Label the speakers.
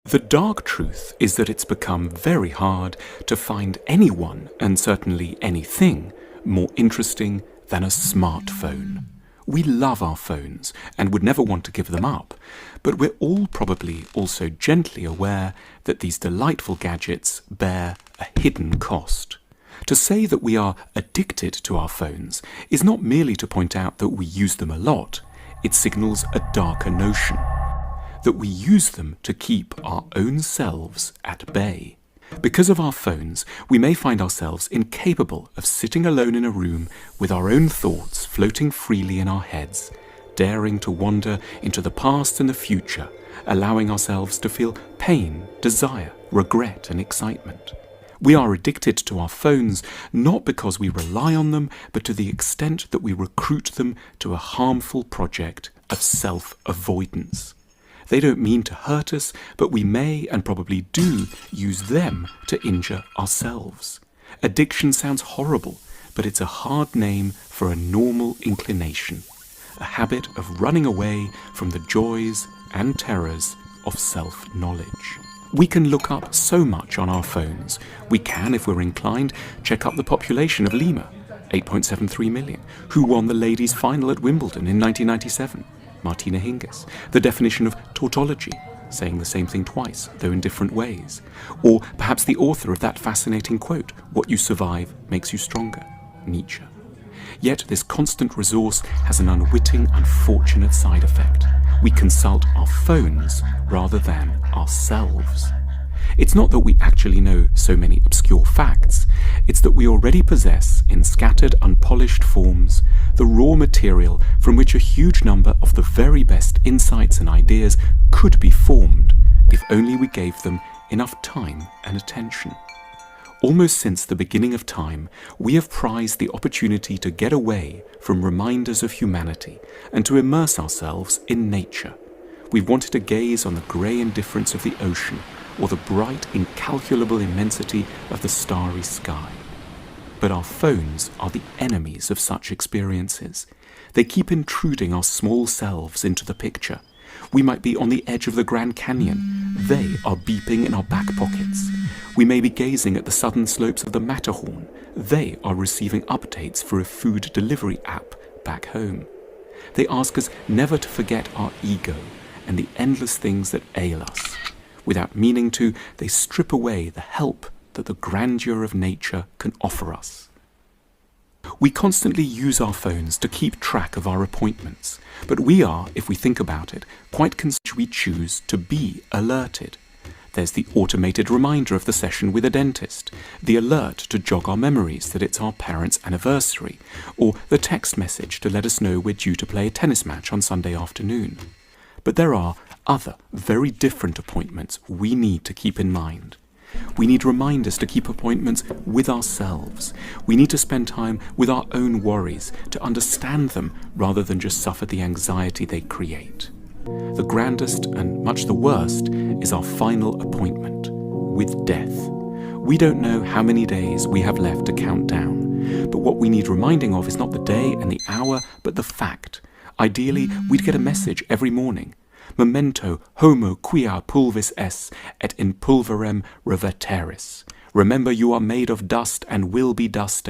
Speaker 1: The dark truth is that it's become very hard to find anyone, and certainly anything, more interesting than a smartphone. We love our phones and would never want to give them up, but we're all probably also gently aware that these delightful gadgets bear a hidden cost. To say that we are addicted to our phones is not merely to point out that we use them a lot, it signals a darker notion. That we use them to keep our own selves at bay. Because of our phones, we may find ourselves incapable of sitting alone in a room with our own thoughts floating freely in our heads, daring to wander into the past and the future, allowing ourselves to feel pain, desire, regret and excitement. We are addicted to our phones not because we rely on them, but to the extent that we recruit them to a harmful project of self-avoidance. They don't mean to hurt us, but we may and probably do use them to injure ourselves. Addiction sounds horrible, but it's a hard name for a normal inclination, a habit of running away from the joys and terrors of self-knowledge. We can look up so much on our phones. We can, if we're inclined, check up the population of Lima, 8.73 million, who won the ladies' final at Wimbledon in 1997. Martina Hingis, the definition of tautology, saying the same thing twice, though in different ways. Or perhaps the author of that fascinating quote, "What you survive makes you stronger," Nietzsche. Yet this constant resource has an unwitting, unfortunate side effect. We consult our phones rather than ourselves. It's not that we actually know so many obscure facts, it's that we already possess, in scattered, unpolished forms, the raw material from which a huge number of the very best insights and ideas could be formed, if only we gave them enough time and attention. Almost since the beginning of time, we have prized the opportunity to get away from reminders of humanity and to immerse ourselves in nature. We've wanted to gaze on the grey indifference of the ocean or the bright, incalculable immensity of the starry sky. But our phones are the enemies of such experiences. They keep intruding our small selves into the picture. We might be on the edge of the Grand Canyon. They are beeping in our back pockets. We may be gazing at the southern slopes of the Matterhorn. They are receiving updates for a food delivery app back home. They ask us never to forget our ego and the endless things that ail us. Without meaning to, they strip away the help that the grandeur of nature can offer us. We constantly use our phones to keep track of our appointments, but we are, if we think about it, quite concerned we choose to be alerted. There's the automated reminder of the session with a dentist, the alert to jog our memories that it's our parents' anniversary, or the text message to let us know we're due to play a tennis match on Sunday afternoon. But there are other, very different appointments we need to keep in mind. We need reminders to keep appointments with ourselves. We need to spend time with our own worries, to understand them rather than just suffer the anxiety they create. The grandest and much the worst is our final appointment with death. We don't know how many days we have left to count down, but what we need reminding of is not the day and the hour, but the fact. Ideally, we'd get a message every morning. Memento homo quia pulvis es, et in pulverem reverteris. Remember you are made of dust and will be dust